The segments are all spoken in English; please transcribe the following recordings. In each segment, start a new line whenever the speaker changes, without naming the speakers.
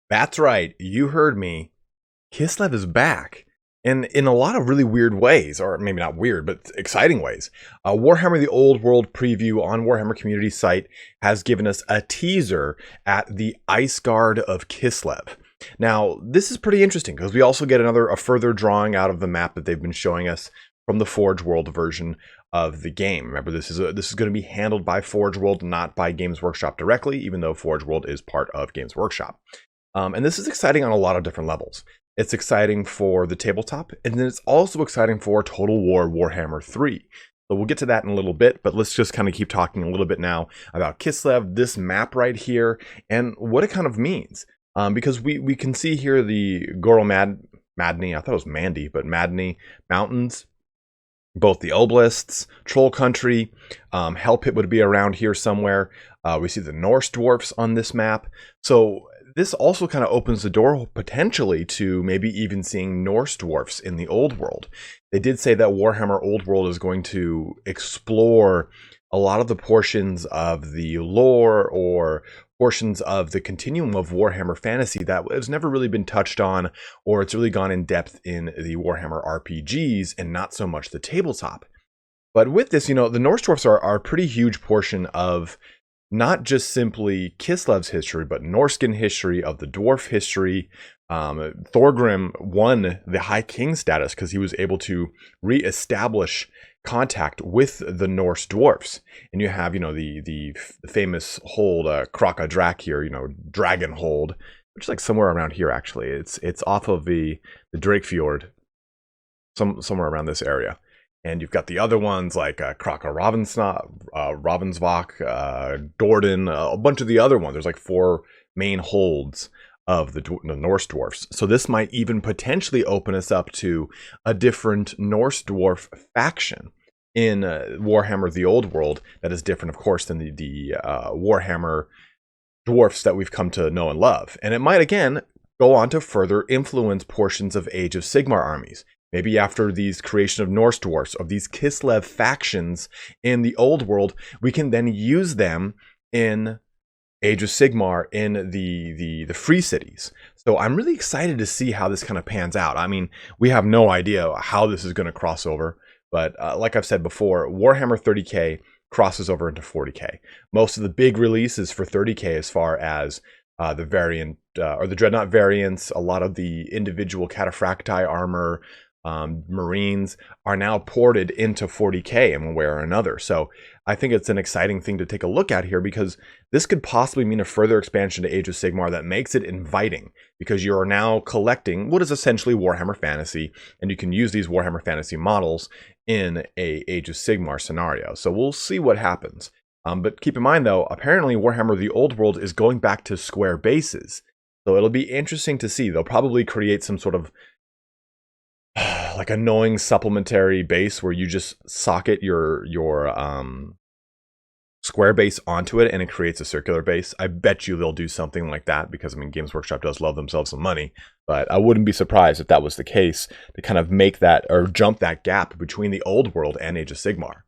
That's right, you heard me. KISLEV is back. And in a lot of really weird ways, or maybe not weird, but exciting ways. Warhammer the Old World preview on Warhammer Community site has given us a teaser at the Ice Guard of KISLEV. Now, this is pretty interesting because we also get a further drawing out of the map that they've been showing us from the Forge World version of the game. Remember, this is going to be handled by Forge World, not by Games Workshop directly, even though Forge World is part of Games Workshop. And this is exciting on a lot of different levels. It's exciting for the tabletop, and then it's also exciting for Total War Warhammer 3. So we'll get to that in a little bit, but let's just kind of keep talking a little bit now about KISLEV, this map right here, and what it kind of means. Because we can see here the Madney, I thought it was Mandy, but Madney Mountains, both the Obelists, Troll Country, Hell Pit would be around here somewhere. We see the Norse dwarfs on this map. So this also kind of opens the door potentially to maybe even seeing Norse dwarfs in the Old World. They did say that Warhammer Old World is going to explore a lot of the portions of the lore or portions of the continuum of Warhammer fantasy that has never really been touched on, or it's really gone in depth in the Warhammer RPGs and not so much the tabletop. But with this, you know, the Norse dwarfs are a pretty huge portion of not just simply KISLEV's history, but Norscan history, of the dwarf history. Thorgrim won the High King status because he was able to re-establish contact with the Norse dwarfs. And you have, you know, the famous hold, Kraka Drak here, you know, Dragon Hold, which is like somewhere around here actually. It's off of the Drake Fjord, somewhere around this area. And you've got the other ones like Kraka Ravensvok, Dorden, a bunch of the other ones. There's like 4 main holds of the Norse dwarfs. So this might even potentially open us up to a different Norse dwarf faction in Warhammer the Old World that is different, of course, than the Warhammer dwarfs that we've come to know and love. And it might, again, go on to further influence portions of Age of Sigmar armies. Maybe after these creation of Norse dwarfs, of these KISLEV factions in the Old World, we can then use them in Age of Sigmar in the free cities. So I'm really excited to see how this kind of pans out. I mean, we have no idea how this is going to cross over, but like I've said before, Warhammer 30K crosses over into 40K. Most of the big releases for 30K, as far as the variant or the Dreadnought variants, a lot of the individual Cataphracti armor, Marines, are now ported into 40K in one way or another. So I think it's an exciting thing to take a look at here, because this could possibly mean a further expansion to Age of Sigmar that makes it inviting, because you are now collecting what is essentially Warhammer Fantasy, and you can use these Warhammer Fantasy models in a Age of Sigmar scenario. So we'll see what happens. But keep in mind, though, apparently Warhammer the Old World is going back to square bases. So it'll be interesting to see. They'll probably create some sort of like annoying supplementary base where you just socket your square base onto it and it creates a circular base. I bet you they'll do something like that, because I mean, Games Workshop does love themselves some money, but I wouldn't be surprised if that was the case, to kind of make that, or jump that gap between the Old World and Age of Sigmar.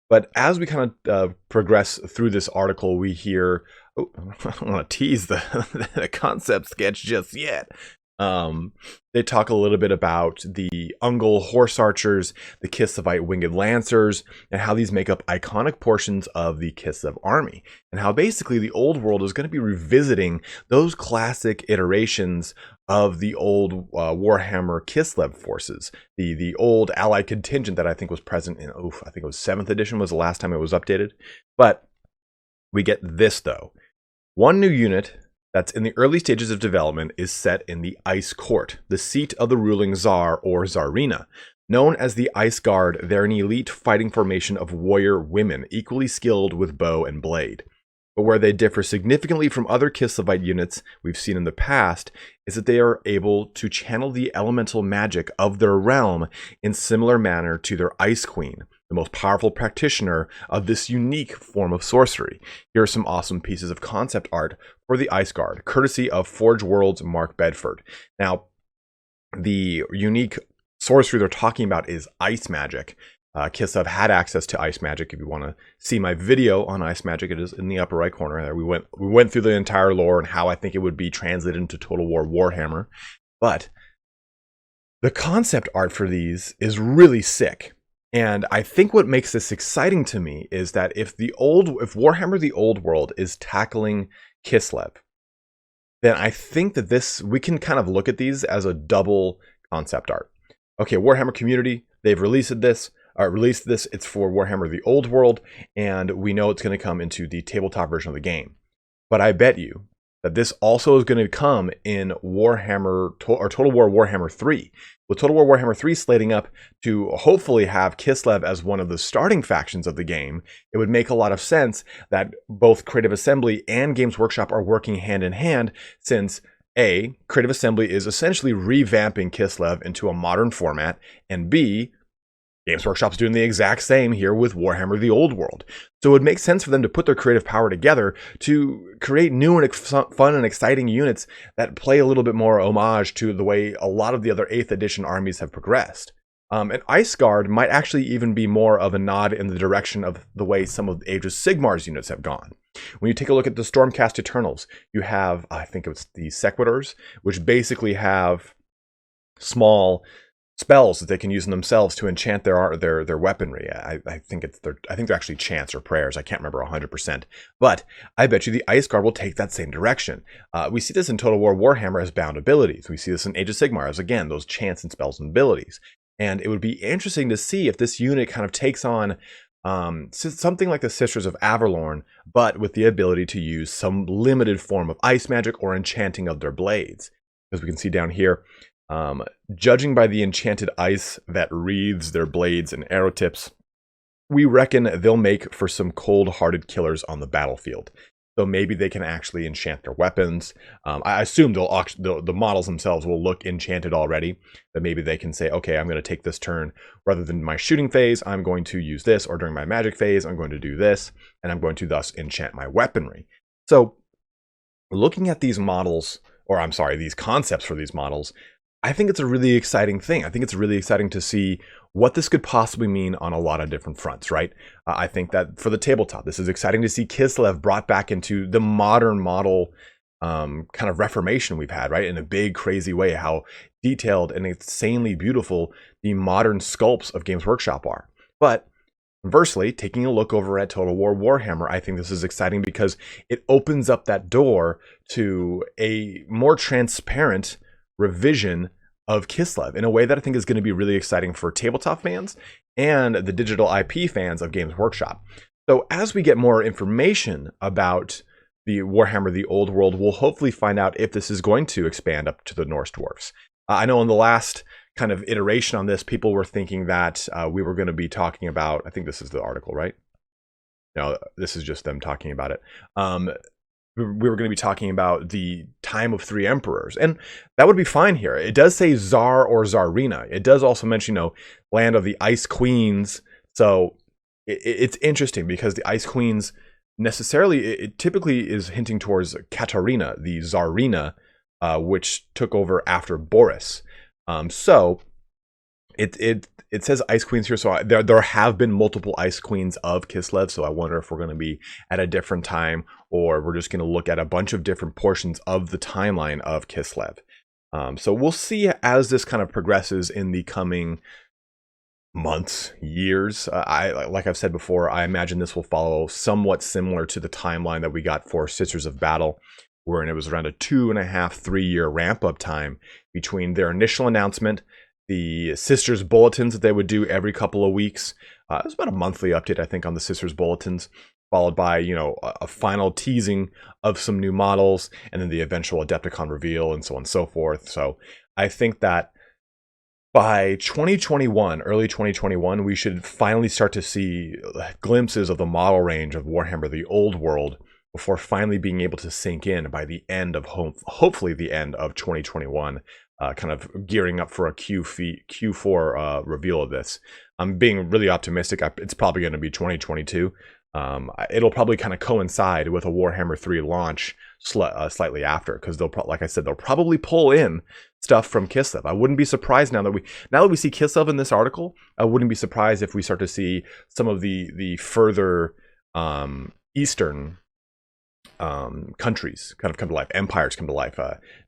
But as we kind of progress through this article, we hear, oh, I don't want to tease the concept sketch just yet. They talk a little bit about the Ungol Horse Archers, the KISLEVite Winged Lancers, and how these make up iconic portions of the KISLEV army, and how basically the Old World is going to be revisiting those classic iterations of the old Warhammer KISLEV forces, the old allied contingent that I think was present in, I think it was 7th edition was the last time it was updated. But we get this, though. One new unit that's in the early stages of development is set in the Ice Court, the seat of the ruling Tsar or Tsarina. Known as the Ice Guard, they're an elite fighting formation of warrior women, equally skilled with bow and blade. But where they differ significantly from other KISLEVite units we've seen in the past is that they are able to channel the elemental magic of their realm in similar manner to their Ice Queen, the most powerful practitioner of this unique form of sorcery. Here are some awesome pieces of concept art for the Ice Guard, courtesy of Forge World's Mark Bedford. Now, the unique sorcery they're talking about is ice magic. KISLEV had access to Ice Magic. If you want to see my video on Ice Magic, it is in the upper right corner there. We went through the entire lore and how I think it would be translated into Total War Warhammer. But the concept art for these is really sick. And I think what makes this exciting to me is that if Warhammer the Old World is tackling KISLEV, then I think that we can kind of look at these as a double concept art. Okay, Warhammer community, they've released this. It's for Warhammer the Old World, and we know it's going to come into the tabletop version of the game. But I bet you that this also is going to come in Total War Warhammer 3. With Total War Warhammer 3 slating up to hopefully have KISLEV as one of the starting factions of the game, it would make a lot of sense that both Creative Assembly and Games Workshop are working hand in hand, since A, Creative Assembly is essentially revamping KISLEV into a modern format, and B, Games Workshop's doing the exact same here with Warhammer the Old World. So it would make sense for them to put their creative power together to create new and fun and exciting units that play a little bit more homage to the way a lot of the other 8th edition armies have progressed. And Ice Guard might actually even be more of a nod in the direction of the way some of Age of Sigmar's units have gone. When you take a look at the Stormcast Eternals, you have, I think it was the Sequitors, which basically have small spells that they can use in themselves to enchant their weaponry. I think they're actually chants or prayers. I can't remember 100%. But I bet you the Ice Guard will take that same direction. We see this in Total War Warhammer as bound abilities. We see this in Age of Sigmar as, again, those chants and spells and abilities. And it would be interesting to see if this unit kind of takes on something like the Sisters of Avalorn, but with the ability to use some limited form of ice magic or enchanting of their blades. As we can see down here, judging by the enchanted ice that wreathes their blades and arrow tips, we reckon they'll make for some cold-hearted killers on the battlefield. So maybe they can actually enchant their weapons. I assume the models themselves will look enchanted already, but maybe they can say, okay, I'm going to take this turn. Rather than my shooting phase, I'm going to use this, or during my magic phase, I'm going to do this, and I'm going to thus enchant my weaponry. So looking at these models, or I'm sorry, these concepts for these models, I think it's a really exciting thing. I think it's really exciting to see what this could possibly mean on a lot of different fronts, right? I think that for the tabletop, this is exciting to see KISLEV brought back into the modern model kind of reformation we've had, right? In a big, crazy way, how detailed and insanely beautiful the modern sculpts of Games Workshop are. But conversely, taking a look over at Total War Warhammer, I think this is exciting because it opens up that door to a more transparent revision of KISLEV in a way that I think is going to be really exciting for tabletop fans and the digital IP fans of Games Workshop. So as we get more information about the Warhammer the Old World, we'll hopefully find out if this is going to expand up to the Norse dwarfs. I know in the last kind of iteration on this, people were thinking that we were going to be talking about, I think this is the article, right? No, this is just them talking about it. We were going to be talking about the time of 3 emperors, and that would be fine here. It does say Tsar or Tsarina. It does also mention, land of the Ice Queens. So it's interesting because the Ice Queens necessarily, it typically is hinting towards Katarina, the Tsarina, which took over after Boris. So it says Ice Queens here, so there have been multiple Ice Queens of KISLEV, so I wonder if we're going to be at a different time, or we're just going to look at a bunch of different portions of the timeline of KISLEV. So we'll see as this kind of progresses in the coming months, years. Like I've said before, I imagine this will follow somewhat similar to the timeline that we got for Sisters of Battle, wherein it was around a 2.5, 3 year ramp up time between their initial announcement, the Sisters Bulletins that they would do every couple of weeks. It was about a monthly update, I think, on the Sisters Bulletins, followed by, a final teasing of some new models, and then the eventual Adepticon reveal, and so on and so forth. So I think that by 2021, early 2021, we should finally start to see glimpses of the model range of Warhammer the Old World before finally being able to sink in by the end of, hopefully the end of 2021. Kind of gearing up for a Q4 reveal of this. I'm being really optimistic. It's probably going to be 2022. It'll probably kind of coincide with a Warhammer 3 launch, slightly after, because they'll like I said, they'll probably pull in stuff from KISLEV. I wouldn't be surprised now that we see KISLEV in this article. I wouldn't be surprised if we start to see some of the further Eastern countries kind of come to life, empires come to life,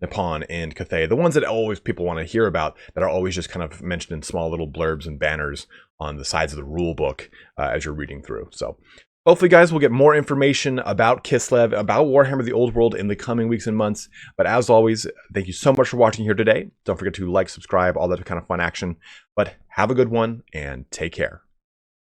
Nippon and Cathay, the ones that always people want to hear about, that are always just kind of mentioned in small little blurbs and banners on the sides of the rule book as you're reading through. So hopefully, guys, we'll get more information about KISLEV, about Warhammer the Old World in the coming weeks and months. But as always, thank you so much for watching here today. Don't forget to like, subscribe, all that kind of fun action. But have a good one and take care.